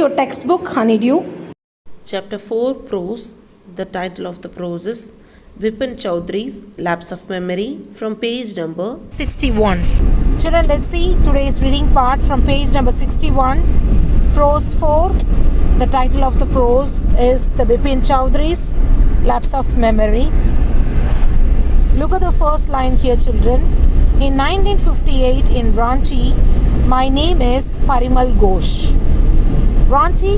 your textbook, Honeydew. Chapter 4 Prose. The title of the prose is Bipin Chowdhury's Lapse of Memory from page number 61. Children, let's see today's reading part from page number 61. Prose 4. The title of the prose is the Bipin Chowdhury's Lapse of Memory. Look at the first line here, children. In 1958 in Ranchi, my name is Parimal Ghosh. Ranchi,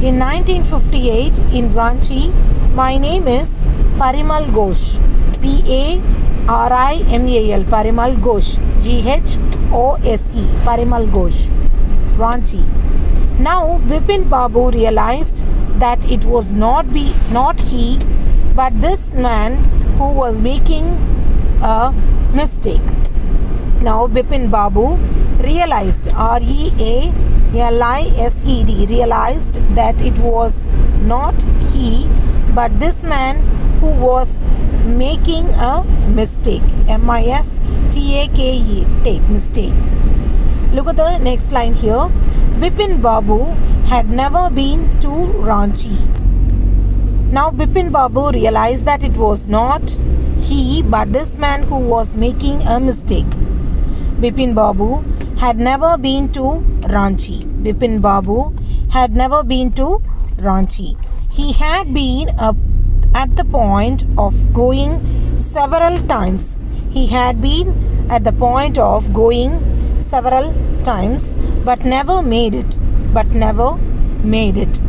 in 1958 in Ranchi, my name is Parimal Ghosh. P-A-R-I-M-A-L, Parimal Ghosh. G-H-O-S-E, Parimal Ghosh. Ranchi. Now, Bipin Babu realized that it was not he, but this man who was making a mistake. Now, Bipin Babu realized, R-E-A-L-I-S-E-D, realized that it was not he, but this man who was making a mistake. M-I-S-T-A-K-E, take, mistake. Look at the next line here. Bipin Babu had never been to Ranchi. Now Bipin Babu realized that it was not he, but this man who was making a mistake. Bipin Babu had never been to Ranchi. Bipin Babu had never been to Ranchi. He had been at the point of going several times. He had been at the point of going several times, but never made it. But never made it.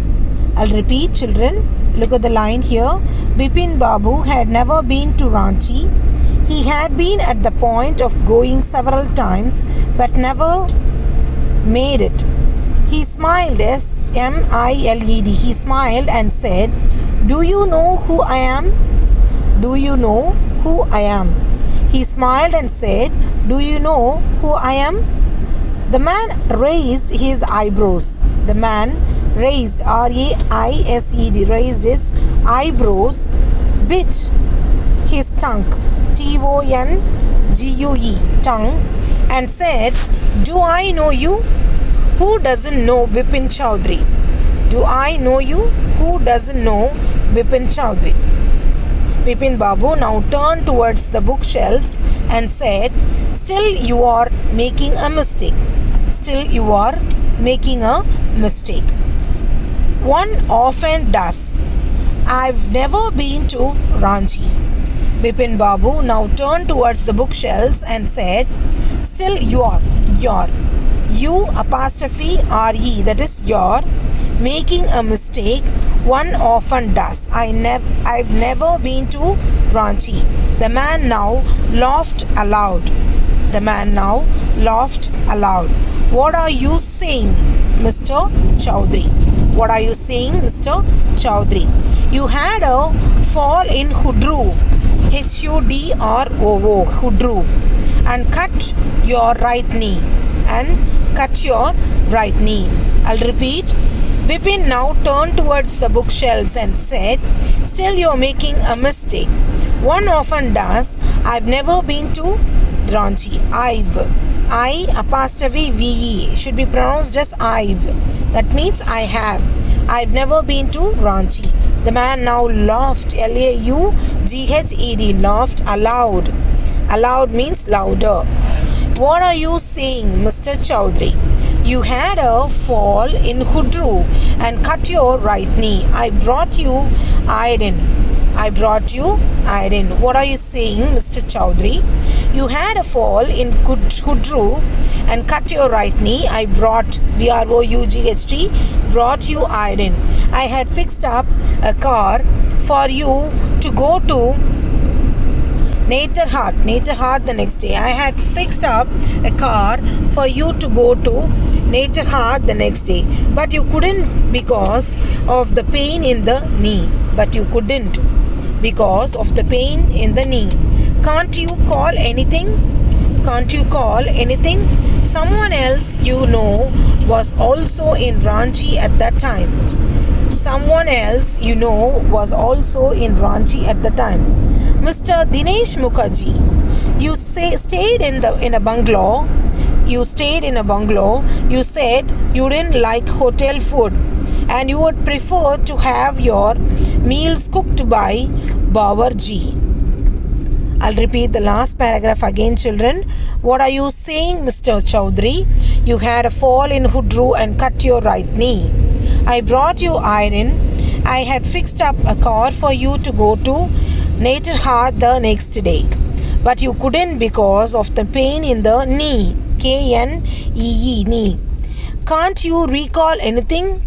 I'll repeat, children. Look at the line here. Bipin Babu had never been to Ranchi. He had been at the point of going several times, but never made it. He smiled, S-M-I-L-E-D. He smiled and said, "Do you know who I am? Do you know who I am?" He smiled and said, "Do you know who I am?" The man raised his eyebrows. The man raised, R-A-I-S-E-D, raised his eyebrows, bit his tongue, T-O-N-G-U-E, tongue, and said, "Do I know you? Who doesn't know Bipin Chowdhury? Do I know you? Who doesn't know Bipin Chowdhury?" Bipin Babu now turned towards the bookshelves and said, "Still you are making a mistake. Still you are making a mistake. One often does. I've never been to Ranchi." Bipin Babu now turned towards the bookshelves and said, "Still your, you apostrophe R-E, that is your, making a mistake. One often does. I've never been to Ranchi." The man now laughed aloud. The man now laughed aloud. "What are you saying, Mr. Chowdhury? What are you saying, Mr. Chowdhury? You had a fall in Hudroo, H-U-D-R-O-O, Hudroo, and cut your right knee. I'll repeat. Bipin now turned towards the bookshelves and said, "Still you're making a mistake. One often does. I've never been to Ranchi. I apostrophe V-E should be pronounced as I've. That means I have. I've never been to Ranchi." The man now laughed, L-A-U-G-H-E-D, laughed aloud. Aloud means louder. "What are you saying, Mr. Chowdhury? You had a fall in Hudroo and cut your right knee. I brought you iodine. What are you saying, Mr. Chowdhury? You had a fall in Hudroo and cut your right knee. I brought, B-R-O-U-G-H-T, brought you iodine. I had fixed up a car for you to go to Netarhat the next day. I had fixed up a car for you to go to Netarhat the next day. But you couldn't because of the pain in the knee. Can't you call anything? Someone else you know was also in Ranchi at that time. Mr. Dinesh Mukherjee, you stayed in a bungalow you stayed in a bungalow. You said you didn't like hotel food and you would prefer to have your meals cooked by Bawarji. I'll repeat the last paragraph again, children. What are you saying, Mr. Chowdhury? You had a fall in Hudru and cut your right knee. I brought you iron. I had fixed up a car for you to go to Naterhat the next day. But you couldn't because of the pain in the knee. Knee, knee. Can't you recall anything?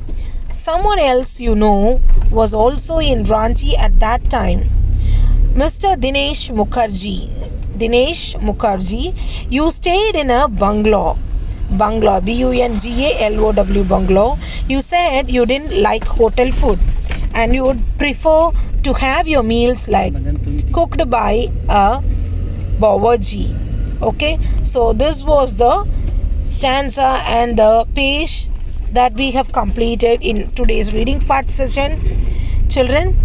Someone else you know was also in Ranchi at that time. Mr. Dinesh Mukherjee. Dinesh Mukherjee, you stayed in a bungalow. Bungalow, Bungalow, bungalow. You said you didn't like hotel food and you would prefer to have your meals like cooked by a Bawarji. Okay, so this was the stanza and the page that we have completed in today's reading part session, children.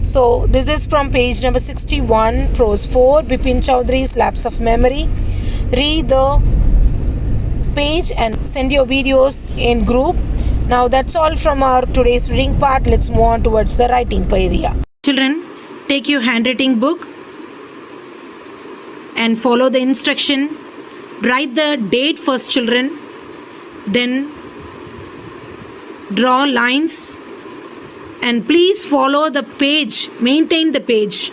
So this is from page number 61, prose 4, Bipin Chowdhury's Lapse of Memory. Read the page and send your videos in group. Now that's all from our today's reading part. Let's move on towards the writing area. Children, take your handwriting book and follow the instruction. Write the date first, children. Then draw lines. And please follow the page, maintain the page.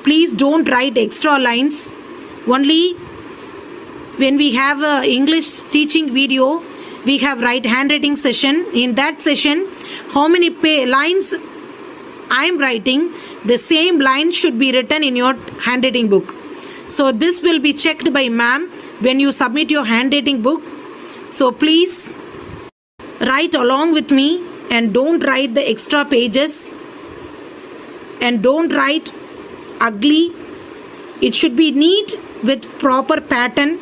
Please don't write extra lines. Only when we have a English teaching video, we have write handwriting session. In that session, how many lines I am writing, the same line should be written in your handwriting book. So this will be checked by ma'am when you submit your handwriting book. So please write along with me. And don't write the extra pages and don't write ugly. It should be neat with proper pattern.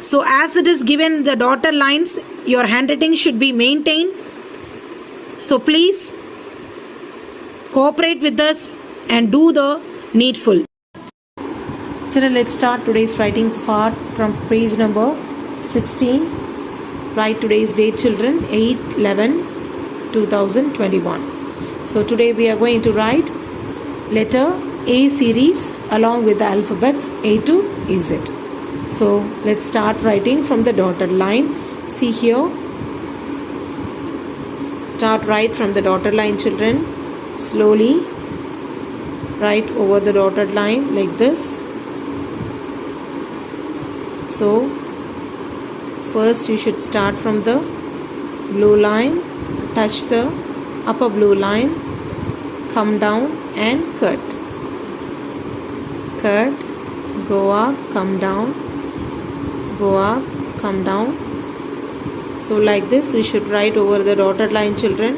So as it is given the dotted lines, your handwriting should be maintained. So please cooperate with us and do the needful. Children, let's start today's writing part from page number 16. Write today's date, children, 8/11/2021. So today we are going to write letter A series along with the alphabets A to Z. So let's start writing from the dotted line. See here. Start right from the dotted line, children. Slowly write over the dotted line like this. So first you should start from the blue line. Touch the upper blue line, come down and cut. Cut, go up, come down, go up, come down. So like this we should write over the dotted line, children.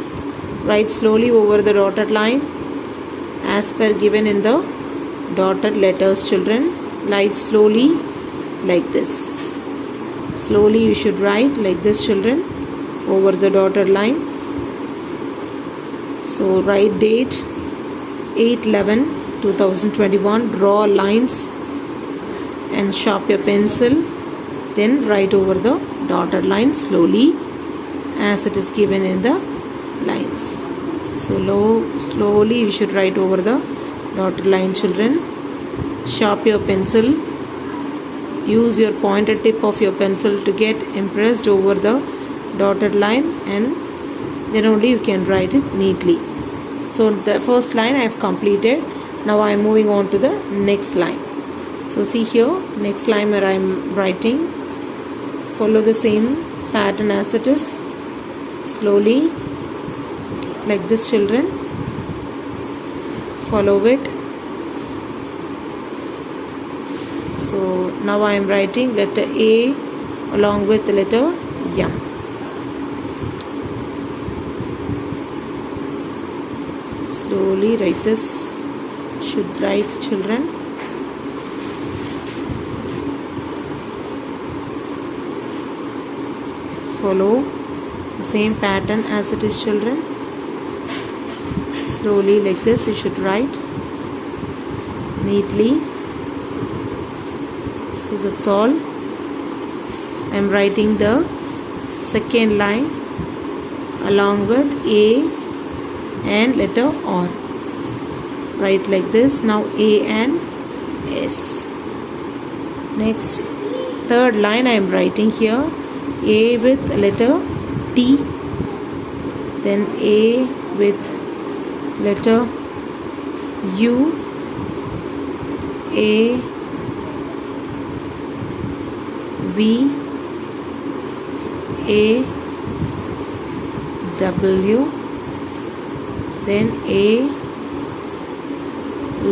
Write slowly over the dotted line as per given in the dotted letters, children. Write slowly like this. Slowly you should write like this, children, over the dotted line. So write date 8/11/2021. Draw lines and sharp your pencil. Then write over the dotted line slowly as it is given in the lines. So slowly you should write over the dotted line, children. Sharp your pencil. Use your pointed tip of your pencil to get impressed over the dotted line, and then only you can write it neatly. So the first line I have completed. Now I am moving on to the next line. So see here, next line where I am writing. Follow the same pattern as it is. Slowly like this, children. Follow it. So now I am writing letter A along with the letter M. Slowly write this. Should write, children. Follow the same pattern as it is, children. Slowly like this you should write neatly. So that's all. I am writing the second line along with A and letter R. Write like this. Now A and S. Next, third line I am writing here A with letter T, then A with letter U, A, V, A, W, then A,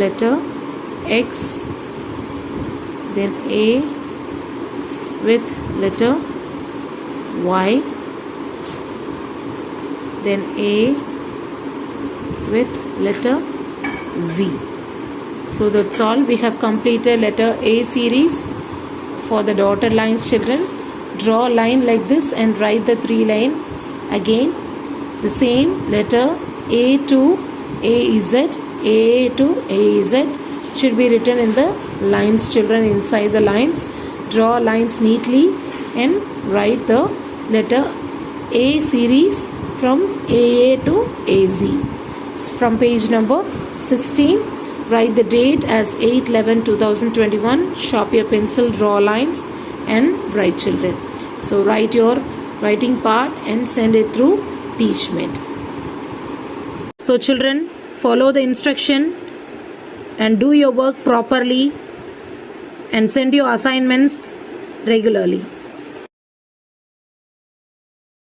letter X, then A with letter Y, then A with letter Z. So that's all. We have completed letter A series. For the dotted lines, children, draw a line like this and write the 3 line again. The same letter A to AZ, A to AZ should be written in the lines, children. Inside the lines, draw lines neatly and write the letter A series from AA to AZ. So from page number 16, write the date as 8/11/2021. Sharp your pencil, draw lines and write, children. So write your writing part and send it through Teachmate. So children, follow the instruction and do your work properly and send your assignments regularly.